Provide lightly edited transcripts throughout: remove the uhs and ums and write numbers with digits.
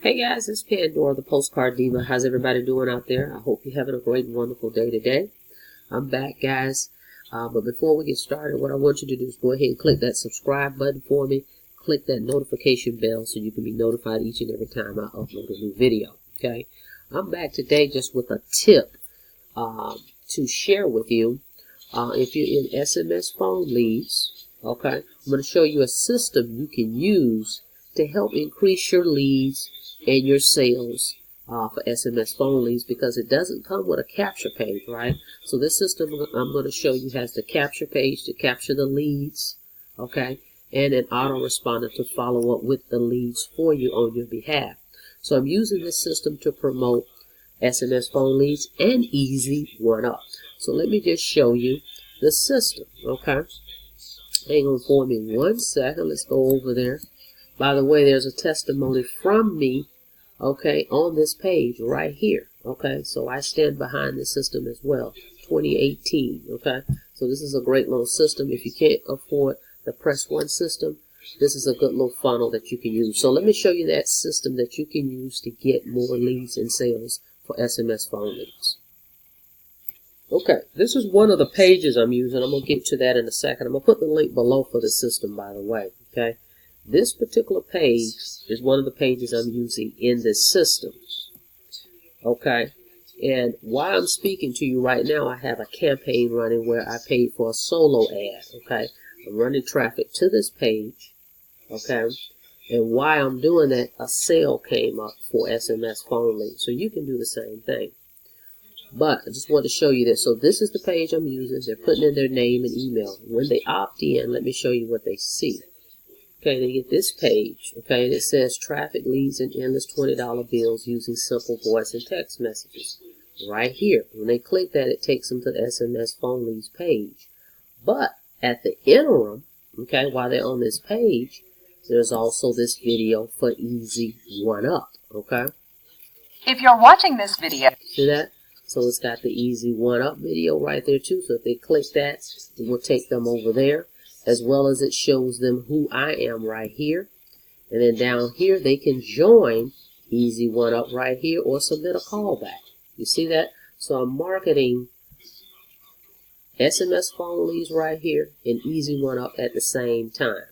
Hey guys, it's Pandora, the Postcard Diva. How's everybody doing out there? I hope you're having a great and wonderful day today. I'm back, guys. But before we get started, what I want you to do is go ahead and click that subscribe button for me. Click that notification bell so you can be notified each and every time I upload a new video. Okay? I'm back today just with a tip to share with you. If you're in SMS phone leads, okay, I'm going to show you a system you can use to help increase your leads and your sales for SMS phone leads, because it doesn't come with a capture page, right? So this system I'm going to show you has the capture page to capture the leads, okay, and an autoresponder to follow up with the leads for you on your behalf. So I'm using this system to promote SMS phone leads and easy one-up. So let me just show you the system, okay? Hang on for me 1 second. Let's go over there. By the way, there's a testimony from me, okay, on this page right here, okay? So I stand behind this system as well, 2018, okay? So this is a great little system. If you can't afford the Press 1 system, this is a good little funnel that you can use. So let me show you that system that you can use to get more leads and sales for SMS phone leads. Okay, this is one of the pages I'm using. I'm going to get to that in a second. I'm going to put the link below for the system, by the way, okay? This particular page is one of the pages I'm using in this system, okay? And while I'm speaking to you right now, I have a campaign running where I paid for a solo ad, okay? I'm running traffic to this page, okay? And while I'm doing that, a sale came up for SMS phone leads. So you can do the same thing. But I just want to show you this. So this is the page I'm using. They're putting in their name and email. When they opt in, let me show you what they see. Okay, they get this page, okay, and it says traffic leads and endless $20 bills using simple voice and text messages. Right here. When they click that, it takes them to the SMS phone leads page. But at the interim, okay, while they're on this page, there's also this video for easy one-up, okay? If you're watching this video, see that? So it's got the easy one-up video right there too. So if they click that, it will take them over there, as well as it shows them who I am right here. And then down here, they can join Easy One Up right here or submit a callback. You see that? So I'm marketing SMS phone leads right here and Easy One Up at the same time.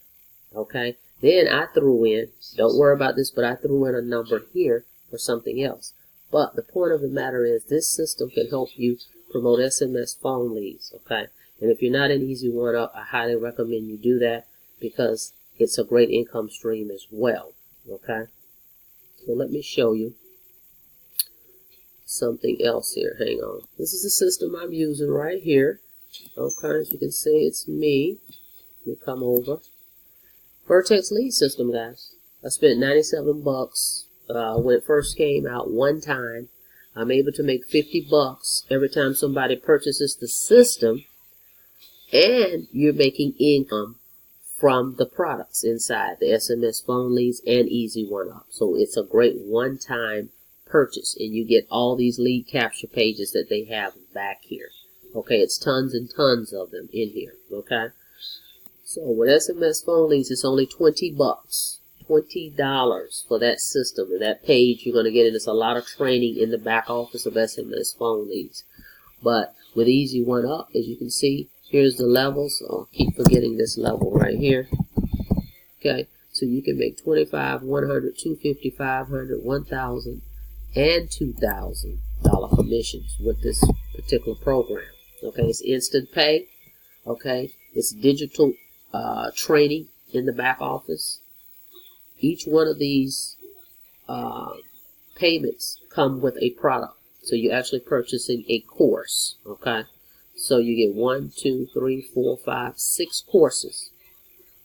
Okay? Then I threw in, don't worry about this, but I threw in a number here for something else. But the point of the matter is this system can help you promote SMS phone leads, okay? And if you're not an Easy One Up, I highly recommend you do that because it's a great income stream as well, okay? So let me show you something else here. Hang on. This is the system I'm using right here. Okay, as you can see, it's me. Let me come over. Vertex lead system, guys. I spent 97 bucks when it first came out one time. I'm able to make 50 bucks every time somebody purchases the system. And you're making income from the products inside the SMS phone leads and Easy One Up. So it's a great one-time purchase, and you get all these lead capture pages that they have back here. Okay, it's tons and tons of them in here. Okay, so with SMS phone leads, it's only 20 bucks, $20 for that system and that page. You're going to get it. It's a lot of training in the back office of SMS phone leads, but with Easy One Up, as you can see. Here's the levels. I'll keep forgetting this level right here. Okay, so you can make $25, $100, $250, $500, $1,000, and $2,000 commissions with this particular program. Okay, it's instant pay. Okay, it's digital training in the back office. Each one of these payments come with a product. So you're actually purchasing a course. Okay. So you get 1, 2, 3, 4, 5, 6 courses.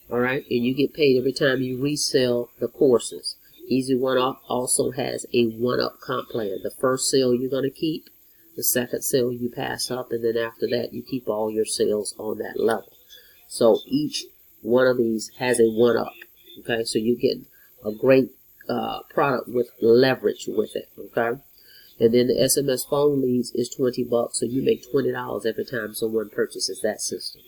Alright? And you get paid every time you resell the courses. Easy One Up also has a one-up comp plan. The first sale you're going to keep. The second sale you pass up. And then after that you keep all your sales on that level. So each one of these has a one-up. Okay? So you get a great product with leverage with it. Okay? And then the SMS phone leads is 20 bucks, so you make $20 every time someone purchases that system.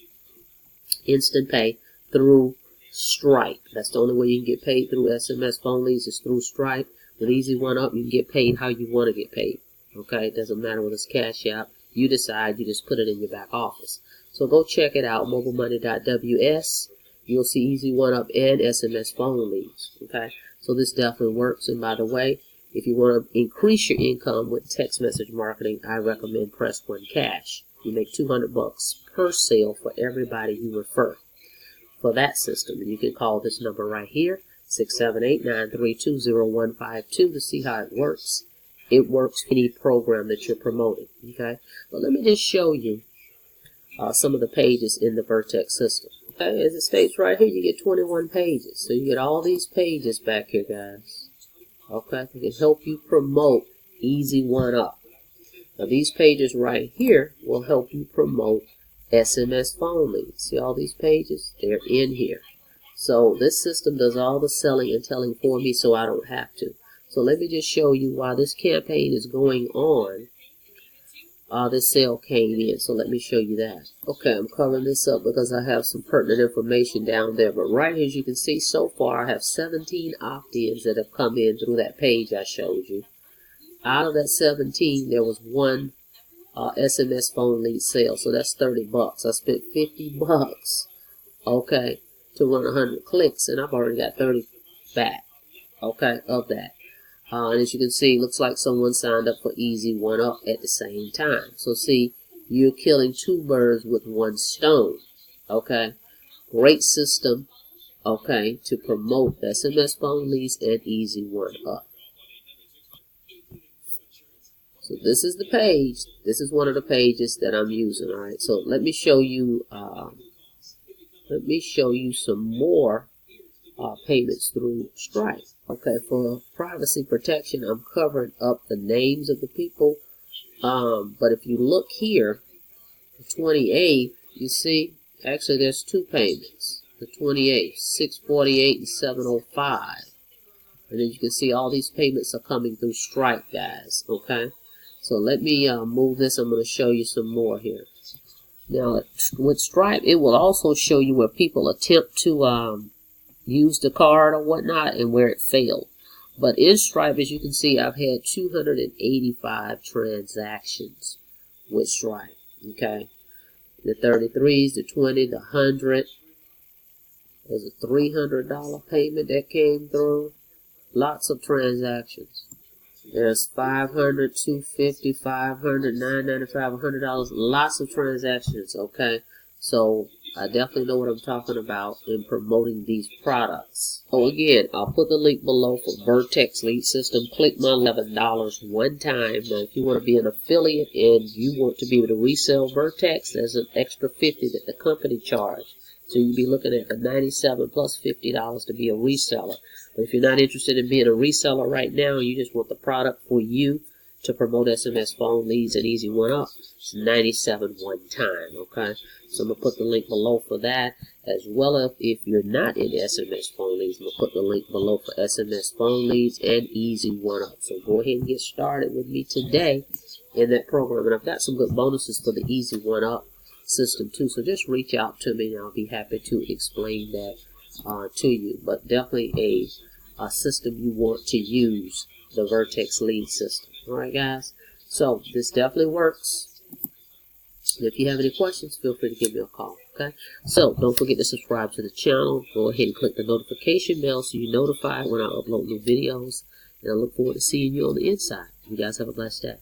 Instant pay through Stripe. That's the only way you can get paid through SMS phone leads is through Stripe. With Easy One Up, you can get paid how you want to get paid. Okay, it doesn't matter whether it's Cash App. You decide. You just put it in your back office. So go check it out, mobilemoney.ws. You'll see Easy One Up and SMS phone leads. Okay, so this definitely works. And by the way, if you want to increase your income with text message marketing, I recommend Press One Cash. You make $200 per sale for everybody you refer for that system. And you can call this number right here, 678-932-0152, to see how it works. It works for any program that you're promoting. Okay, but let me just show you some of the pages in the Vertex system. Okay, as it states right here, you get 21 pages. So you get all these pages back here, guys. Okay, they can help you promote Easy One Up. Now these pages right here will help you promote SMS phone leads. See all these pages? They're in here. So this system does all the selling and telling for me, so I don't have to. So let me just show you while this campaign is going on. This sale came in, so let me show you that. Okay, I'm covering this up because I have some pertinent information down there. But right here, as you can see, so far I have 17 opt-ins that have come in through that page I showed you. Out of that 17, there was one SMS phone lead sale, so that's $30. I spent $50, okay, to run 100 clicks, and I've already got 30 back, okay, of that. And as you can see, looks like someone signed up for Easy One Up at the same time. So see, you're killing two birds with one stone. Okay, great system. Okay, to promote SMS phone leads and Easy One Up. So this is the page. This is one of the pages that I'm using. All right. So let me show you. Some more payments through Stripe. Okay, for privacy protection, I'm covering up the names of the people. But if you look here, the 28th, you see, actually there's two payments. The 28th, 648 and 705. And then you can see all these payments are coming through Stripe, guys. Okay, so let me move this. I'm going to show you some more here. Now, with Stripe, it will also show you where people attempt to use the card or whatnot and where it failed. But in Stripe, as you can see, I've had 285 transactions with Stripe. Okay, the 33s, the 20, the 100. There's a $300 payment that came through. Lots of transactions. There's $500, $250, $500, $995, $100. Lots of transactions. Okay, so I definitely know what I'm talking about in promoting these products. Oh, again, I'll put the link below for Vertex lead system. Click my $11 one time. Now, if you want to be an affiliate and you want to be able to resell Vertex, there's an extra $50 that the company charged. So you'll be looking at the $97 plus $50 to be a reseller. But if you're not interested in being a reseller right now, you just want the product for you to promote SMS phone leads and Easy One Up, it's $97 one time, okay? So I'm going to put the link below for that, as well as if you're not in SMS phone leads, I'm going to put the link below for SMS phone leads and Easy One Up. So go ahead and get started with me today in that program. And I've got some good bonuses for the Easy One Up system too, so just reach out to me and I'll be happy to explain that to you. But definitely a system you want to use, the Vertex lead system. Alright guys, so this definitely works. If you have any questions, feel free to give me a call. Okay, so don't forget to subscribe to the channel. Go ahead and click the notification bell so you're notified when I upload new videos, and I look forward to seeing you on the inside. You guys have a blessed day.